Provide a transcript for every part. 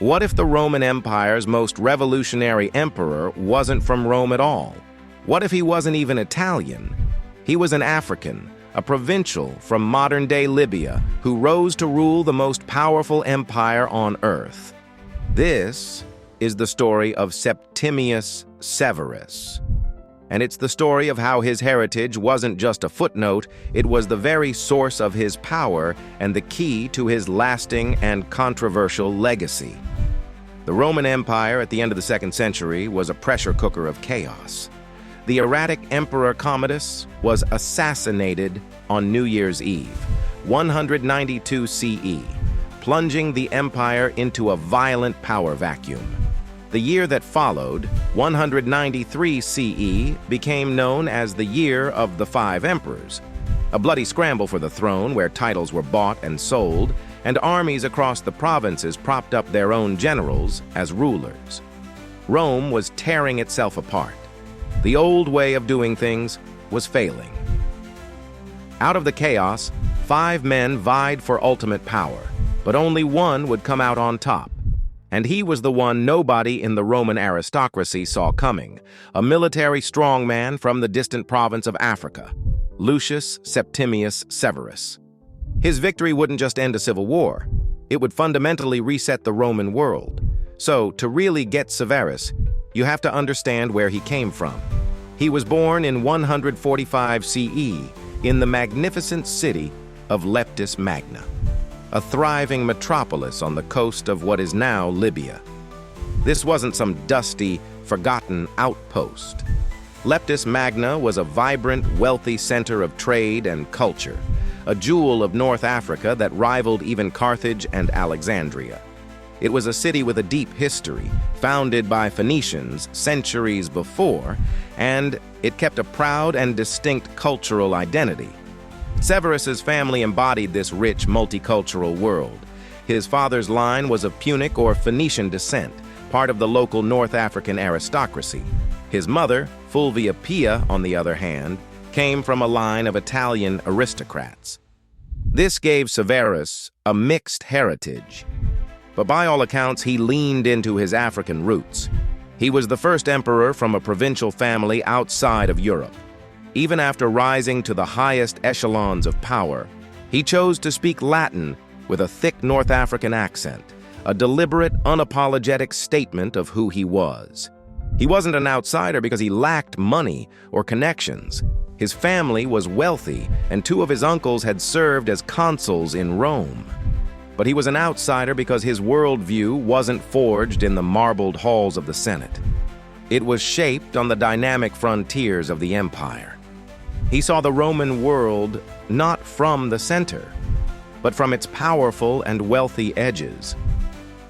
What if the Roman Empire's most revolutionary emperor wasn't from Rome at all? What if he wasn't even Italian? He was an African, a provincial from modern-day Libya, who rose to rule the most powerful empire on earth. This is the story of Septimius Severus. And it's the story of how his heritage wasn't just a footnote, it was the very source of his power and the key to his lasting and controversial legacy. The Roman Empire at the end of the 2nd century was a pressure cooker of chaos. The erratic Emperor Commodus was assassinated on New Year's Eve, 192 CE, plunging the empire into a violent power vacuum. The year that followed, 193 CE, became known as the Year of the Five Emperors, a bloody scramble for the throne where titles were bought and sold, and armies across the provinces propped up their own generals as rulers. Rome was tearing itself apart. The old way of doing things was failing. Out of the chaos, 5 men vied for ultimate power, but only one would come out on top. And he was the one nobody in the Roman aristocracy saw coming, a military strongman from the distant province of Africa, Lucius Septimius Severus. His victory wouldn't just end a civil war, it would fundamentally reset the Roman world. So, to really get Severus, you have to understand where he came from. He was born in 145 CE in the magnificent city of Leptis Magna, a thriving metropolis on the coast of what is now Libya. This wasn't some dusty, forgotten outpost. Leptis Magna was a vibrant, wealthy center of trade and culture, a jewel of North Africa that rivaled even Carthage and Alexandria. It was a city with a deep history, founded by Phoenicians centuries before, and it kept a proud and distinct cultural identity. Severus's family embodied this rich, multicultural world. His father's line was of Punic or Phoenician descent, part of the local North African aristocracy. His mother, Fulvia Pia, on the other hand, came from a line of Italian aristocrats. This gave Severus a mixed heritage, but by all accounts, he leaned into his African roots. He was the first emperor from a provincial family outside of Europe. Even after rising to the highest echelons of power, he chose to speak Latin with a thick North African accent, a deliberate, unapologetic statement of who he was. He wasn't an outsider because he lacked money or connections. His family was wealthy, and 2 of his uncles had served as consuls in Rome. But he was an outsider because his worldview wasn't forged in the marbled halls of the Senate. It was shaped on the dynamic frontiers of the empire. He saw the Roman world not from the center, but from its powerful and wealthy edges.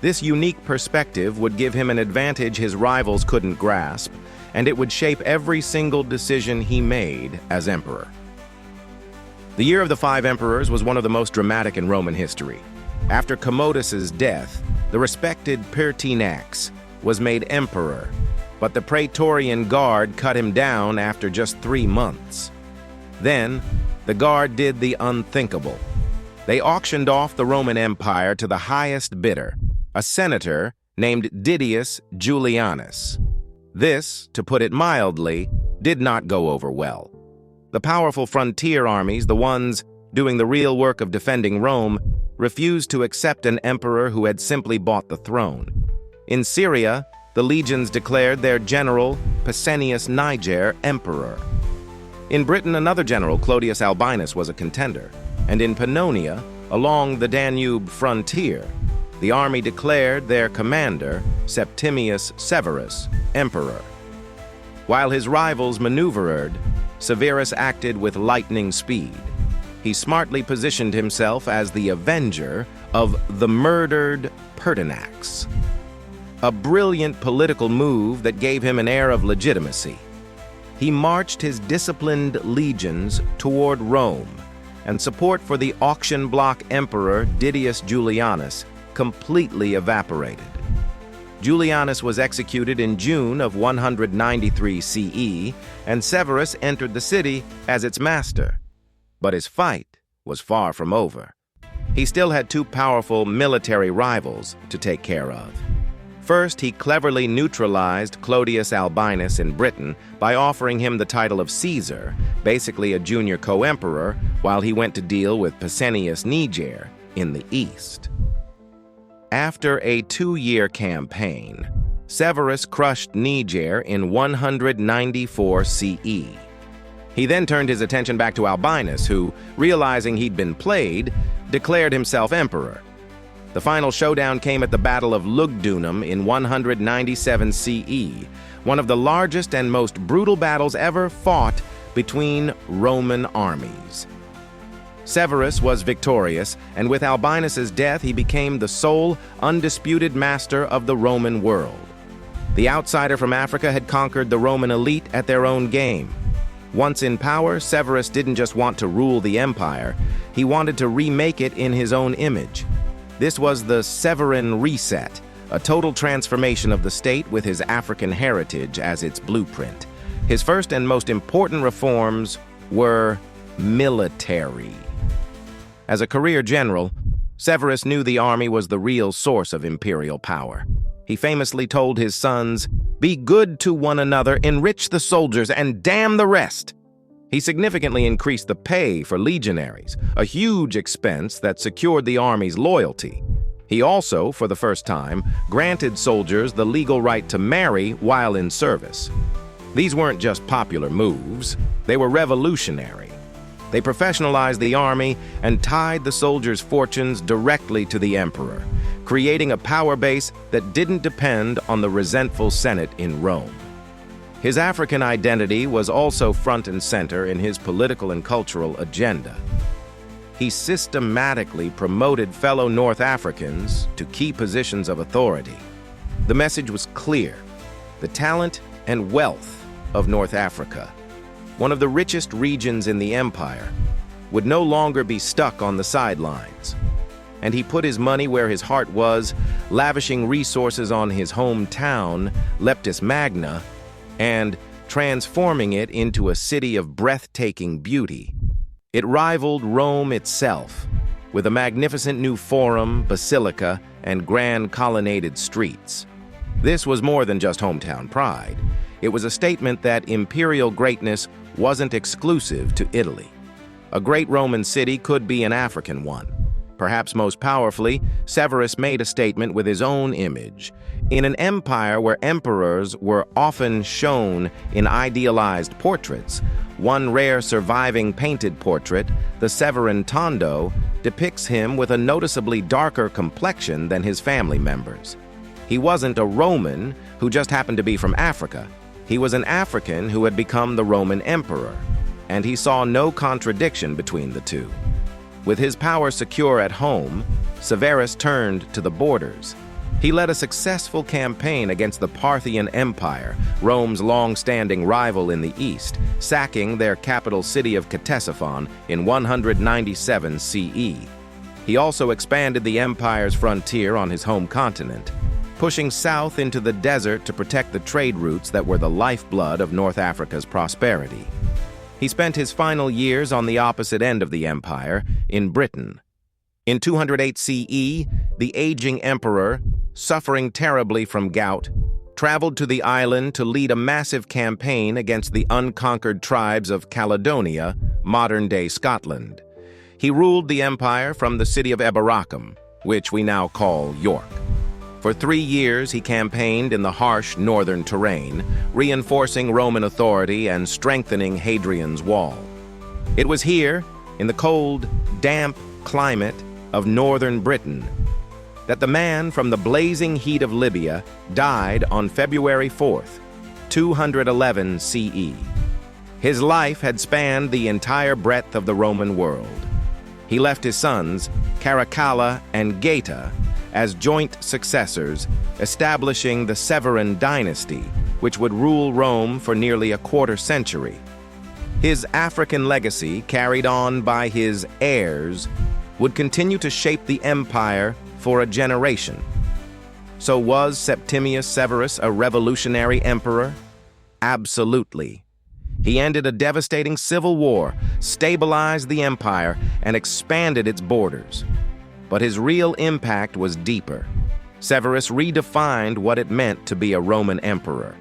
This unique perspective would give him an advantage his rivals couldn't grasp, and it would shape every single decision he made as emperor. The Year of the Five Emperors was one of the most dramatic in Roman history. After Commodus's death, the respected Pertinax was made emperor, but the Praetorian Guard cut him down after just 3 months. Then, the Guard did the unthinkable. They auctioned off the Roman Empire to the highest bidder, a senator named Didius Julianus. This, to put it mildly, did not go over well. The powerful frontier armies, the ones doing the real work of defending Rome, refused to accept an emperor who had simply bought the throne. In Syria, the legions declared their general, Pescennius Niger, emperor. In Britain, another general, Clodius Albinus, was a contender. And in Pannonia, along the Danube frontier, the army declared their commander, Septimius Severus, emperor. While his rivals maneuvered, Severus acted with lightning speed. He smartly positioned himself as the avenger of the murdered Pertinax, a brilliant political move that gave him an air of legitimacy. He marched his disciplined legions toward Rome, and support for the auction block emperor Didius Julianus completely evaporated. Julianus was executed in June of 193 CE, and Severus entered the city as its master. But his fight was far from over. he still had two powerful military rivals to take care of. First, he cleverly neutralized Clodius Albinus in Britain by offering him the title of Caesar, basically a junior co-emperor, while he went to deal with Pescennius Niger in the east. After a 2-year campaign, Severus crushed Niger in 194 CE. He then turned his attention back to Albinus, who, realizing he'd been played, declared himself emperor. The final showdown came at the Battle of Lugdunum in 197 CE, one of the largest and most brutal battles ever fought between Roman armies. Severus was victorious, and with Albinus's death, he became the sole, undisputed master of the Roman world. The outsider from Africa had conquered the Roman elite at their own game. Once in power, Severus didn't just want to rule the empire, he wanted to remake it in his own image. This was the Severan reset, a total transformation of the state with his African heritage as its blueprint. His first and most important reforms were military. As a career general, Severus knew the army was the real source of imperial power. He famously told his sons, "Be good to one another, enrich the soldiers, and damn the rest." He significantly increased the pay for legionaries, a huge expense that secured the army's loyalty. He also, for the first time, granted soldiers the legal right to marry while in service. These weren't just popular moves, they were revolutionary. They professionalized the army and tied the soldiers' fortunes directly to the emperor, creating a power base that didn't depend on the resentful Senate in Rome. His African identity was also front and center in his political and cultural agenda. He systematically promoted fellow North Africans to key positions of authority. The message was clear: the talent and wealth of North Africa, one of the richest regions in the empire, would no longer be stuck on the sidelines. And he put his money where his heart was, lavishing resources on his hometown, Leptis Magna, and transforming it into a city of breathtaking beauty. It rivaled Rome itself, with a magnificent new forum, basilica, and grand colonnaded streets. This was more than just hometown pride. It was a statement that imperial greatness wasn't exclusive to Italy. A great Roman city could be an African one. Perhaps most powerfully, Severus made a statement with his own image. In an empire where emperors were often shown in idealized portraits, one rare surviving painted portrait, the Severan Tondo, depicts him with a noticeably darker complexion than his family members. He wasn't a Roman who just happened to be from Africa. He was an African who had become the Roman emperor, and he saw no contradiction between the two. With his power secure at home, Severus turned to the borders. He led a successful campaign against the Parthian Empire, Rome's long-standing rival in the east, sacking their capital city of Ctesiphon in 197 CE. He also expanded the empire's frontier on his home continent, pushing south into the desert to protect the trade routes that were the lifeblood of North Africa's prosperity. He spent his final years on the opposite end of the empire, in Britain. In 208 CE, the aging emperor, suffering terribly from gout, traveled to the island to lead a massive campaign against the unconquered tribes of Caledonia, modern-day Scotland. He ruled the empire from the city of Eboracum, which we now call York. For 3 years, he campaigned in the harsh northern terrain, reinforcing Roman authority and strengthening Hadrian's Wall. It was here, in the cold, damp climate of northern Britain, that the man from the blazing heat of Libya died on February 4th, 211 CE. His life had spanned the entire breadth of the Roman world. He left his sons, Caracalla and Geta, as joint successors, establishing the Severan dynasty, which would rule Rome for nearly a quarter century. His African legacy, carried on by his heirs, would continue to shape the empire for a generation. So was Septimius Severus a revolutionary emperor? Absolutely. He ended a devastating civil war, stabilized the empire, and expanded its borders. but his real impact was deeper. Severus redefined what it meant to be a Roman emperor.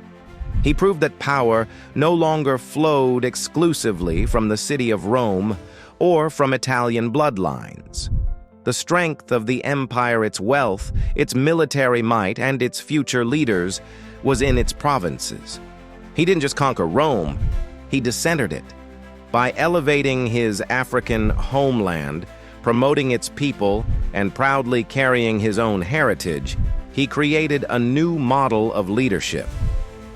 He proved that power no longer flowed exclusively from the city of Rome or from Italian bloodlines. The strength of the empire, its wealth, its military might, and its future leaders was in its provinces. He didn't just conquer Rome, he discentered it. By elevating his African homeland, promoting its people, and proudly carrying his own heritage, he created a new model of leadership.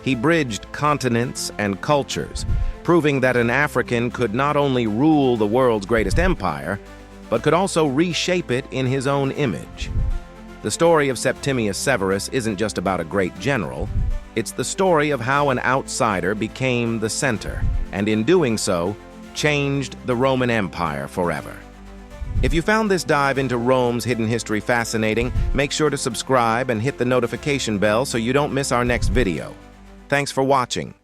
He bridged continents and cultures, proving that an African could not only rule the world's greatest empire, but could also reshape it in his own image. The story of Septimius Severus isn't just about a great general, it's the story of how an outsider became the center, and in doing so, changed the Roman Empire forever. If you found this dive into Rome's hidden history fascinating, make sure to subscribe and hit the notification bell so you don't miss our next video. Thanks for watching.